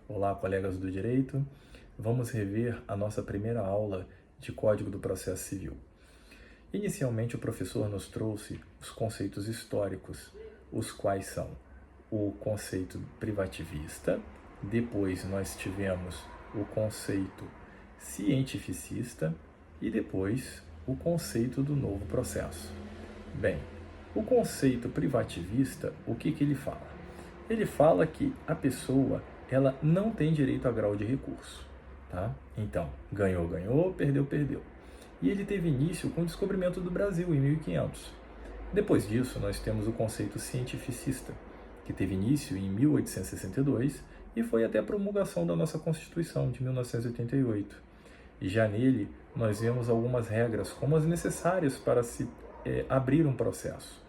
Olá, colegas do direito. Vamos rever a nossa primeira aula de Código do Processo Civil. Inicialmente, o professor nos trouxe os conceitos históricos, os quais são o conceito privativista, depois nós tivemos o conceito cientificista e depois o conceito do novo processo. Bem, o conceito privativista, o que ele fala? Ele fala que a pessoa ela não tem direito a grau de recurso, tá? Então, ganhou, ganhou, perdeu, perdeu. E ele teve início com o descobrimento do Brasil em 1500. Depois disso, nós temos o conceito cientificista, que teve início em 1862 e foi até a promulgação da nossa Constituição de 1988. E já nele, nós vemos algumas regras como as necessárias para se abrir um processo.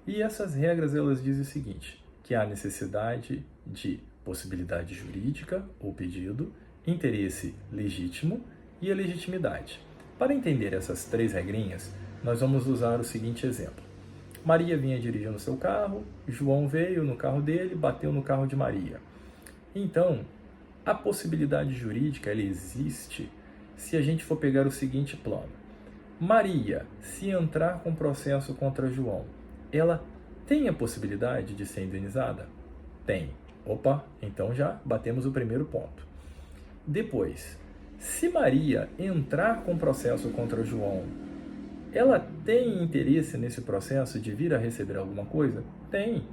E essas regras, elas dizem o seguinte, que há necessidade de possibilidade jurídica ou pedido, interesse legítimo e a legitimidade. Para entender essas três regrinhas, nós vamos usar o seguinte exemplo. Maria vinha dirigindo seu carro, João veio no carro dele, bateu no carro de Maria. Então, a possibilidade jurídica ela existe se a gente for pegar o seguinte plano. Maria, se entrar com processo contra João, ela tem a possibilidade de ser indenizada? Tem. Opa, então já batemos o primeiro ponto. Depois, se Maria entrar com processo contra João, ela tem interesse nesse processo de vir a receber alguma coisa? Tem.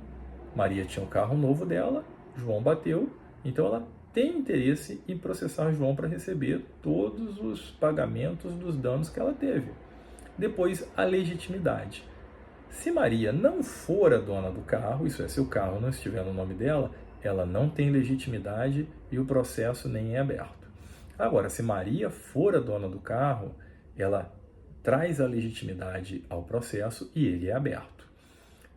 Maria tinha o carro novo dela, João bateu, então ela tem interesse em processar João para receber todos os pagamentos dos danos que ela teve. Depois, a legitimidade. Se Maria não for a dona do carro, isso é, se o carro não estiver no nome dela, ela não tem legitimidade e o processo nem é aberto. Agora, se Maria for a dona do carro, ela traz a legitimidade ao processo e ele é aberto.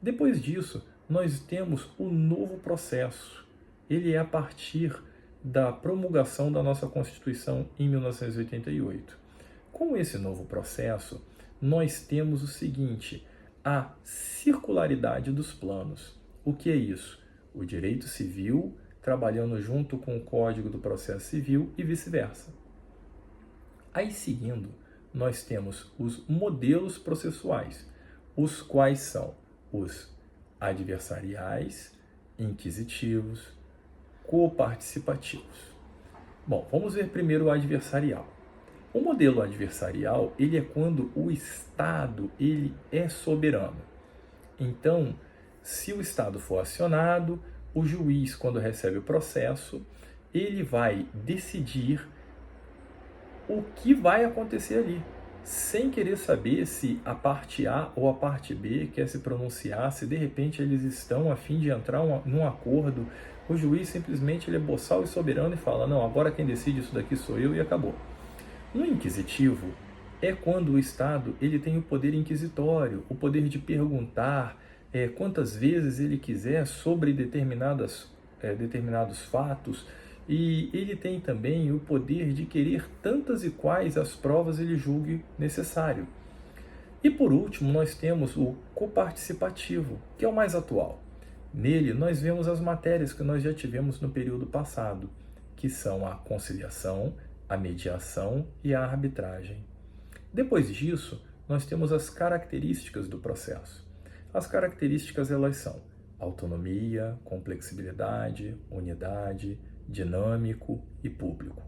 Depois disso, nós temos o novo processo. Ele é a partir da promulgação da nossa Constituição em 1988. Com esse novo processo, nós temos o seguinte, a circularidade dos planos. O que é isso? O direito civil trabalhando junto com o Código do Processo Civil e vice-versa. Aí, seguindo, nós temos os modelos processuais, os quais são os adversariais, inquisitivos, coparticipativos. Bom, vamos ver primeiro o adversarial. O modelo adversarial, ele é quando o Estado ele é soberano. Então, se o Estado for acionado, o juiz, quando recebe o processo, ele vai decidir o que vai acontecer ali, sem querer saber se a parte A ou a parte B quer se pronunciar, se de repente eles estão a fim de entrar num acordo. O juiz simplesmente ele é boçal e soberano e fala, não, agora quem decide isso daqui sou eu e acabou. No inquisitivo, é quando o Estado ele tem o poder inquisitório, o poder de perguntar quantas vezes ele quiser sobre determinados fatos, e ele tem também o poder de querer tantas e quais as provas ele julgue necessário. E por último, nós temos o coparticipativo, que é o mais atual. Nele, nós vemos as matérias que nós já tivemos no período passado, que são a conciliação, a mediação e a arbitragem. Depois disso, nós temos as características do processo. As características elas são autonomia, complexibilidade, unidade, dinâmico e público.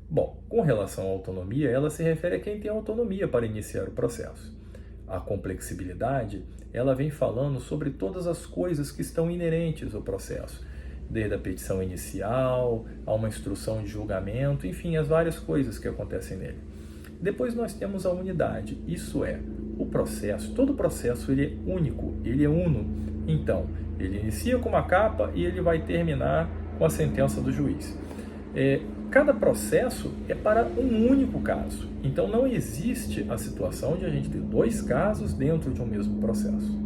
Bom, com relação à autonomia, ela se refere a quem tem autonomia para iniciar o processo. A complexibilidade, ela vem falando sobre todas as coisas que estão inerentes ao processo, desde a petição inicial, a uma instrução de julgamento, enfim, as várias coisas que acontecem nele. Depois nós temos a unidade, isso é, o processo, todo processo ele é único, ele é uno. Então, ele inicia com uma capa e ele vai terminar com a sentença do juiz. Cada processo é para um único caso, então não existe a situação de a gente ter dois casos dentro de um mesmo processo.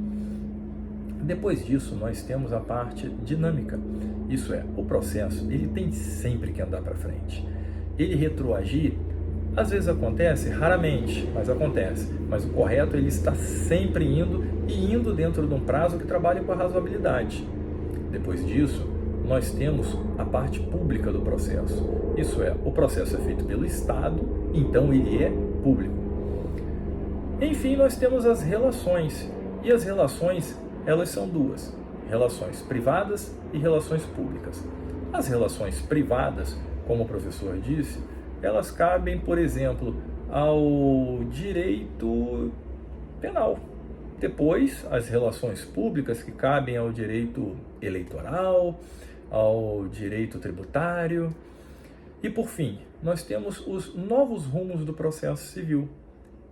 Depois disso, nós temos a parte dinâmica. Isso é, o processo ele tem sempre que andar para frente. Ele retroagir, às vezes acontece, raramente, mas acontece. Mas o correto ele está sempre indo e indo dentro de um prazo que trabalhe com a razoabilidade. Depois disso, nós temos a parte pública do processo. Isso é, o processo é feito pelo Estado, então ele é público. Enfim, nós temos as relações. E as relações, elas são duas: relações privadas e relações públicas. As relações privadas, como o professor disse, elas cabem, por exemplo, ao direito penal. Depois, as relações públicas que cabem ao direito eleitoral, ao direito tributário. E, por fim, nós temos os novos rumos do processo civil.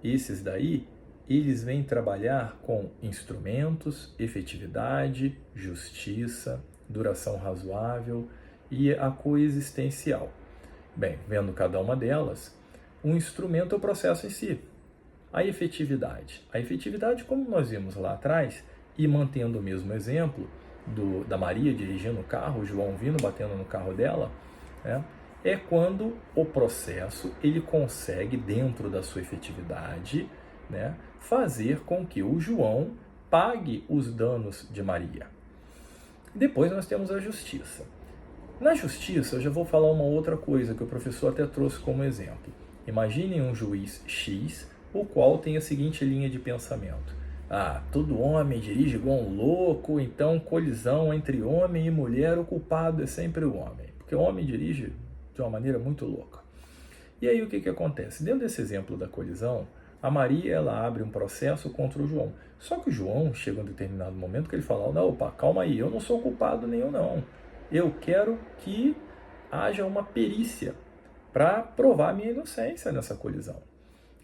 Esses daí, eles vêm trabalhar com instrumentos, efetividade, justiça, duração razoável e a coexistencial. Bem, vendo cada uma delas, um instrumento é o processo em si. A efetividade. A efetividade, como nós vimos lá atrás, e mantendo o mesmo exemplo da Maria dirigindo o carro, o João vindo batendo no carro dela, né, é quando o processo ele consegue, dentro da sua efetividade, né, fazer com que o João pague os danos de Maria. Depois nós temos a justiça. Na justiça, eu já vou falar uma outra coisa que o professor até trouxe como exemplo. Imaginem um juiz X, o qual tem a seguinte linha de pensamento: todo homem dirige igual um louco, então colisão entre homem e mulher, o culpado é sempre o homem, porque o homem dirige de uma maneira muito louca. E aí o que acontece? Dentro desse exemplo da colisão, a Maria ela abre um processo contra o João. Só que o João chega em um determinado momento que ele fala: não, opa, calma aí, eu não sou culpado nenhum não. Eu quero que haja uma perícia para provar a minha inocência nessa colisão.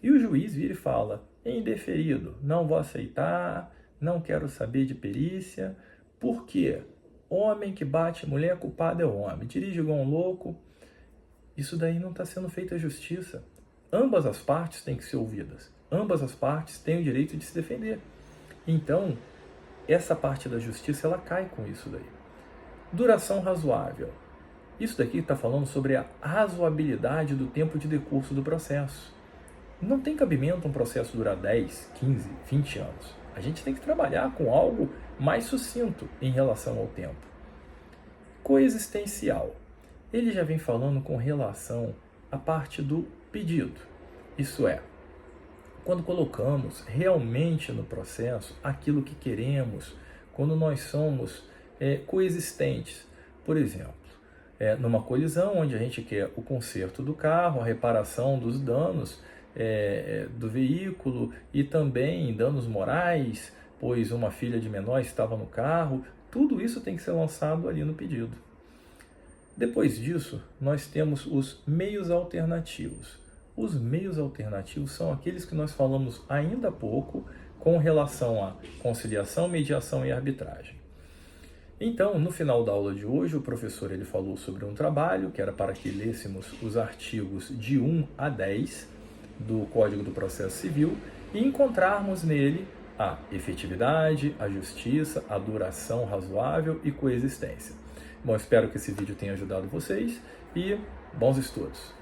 E o juiz vira e fala: indeferido, não vou aceitar, não quero saber de perícia, porque homem que bate mulher, culpado é o homem, dirige igual um louco. Isso daí não está sendo feita justiça. Ambas as partes têm que ser ouvidas, ambas as partes têm o direito de se defender. Então, essa parte da justiça ela cai com isso daí. Duração razoável. Isso daqui está falando sobre a razoabilidade do tempo de decurso do processo. Não tem cabimento um processo durar 10, 15, 20 anos. A gente tem que trabalhar com algo mais sucinto em relação ao tempo. Coexistencial. Ele já vem falando com relação à parte do pedido. Isso é, quando colocamos realmente no processo aquilo que queremos, quando nós somos coexistentes. Por exemplo, numa colisão onde a gente quer o conserto do carro, a reparação dos danos do veículo e também danos morais, pois uma filha de menor estava no carro, tudo isso tem que ser lançado ali no pedido. Depois disso, nós temos os meios alternativos. Os meios alternativos são aqueles que nós falamos ainda há pouco com relação à conciliação, mediação e arbitragem. Então, no final da aula de hoje, o professor ele falou sobre um trabalho que era para que lêssemos os artigos de 1 a 10 do Código do Processo Civil e encontrarmos nele a efetividade, a justiça, a duração razoável e coexistência. Bom, espero que esse vídeo tenha ajudado vocês e bons estudos!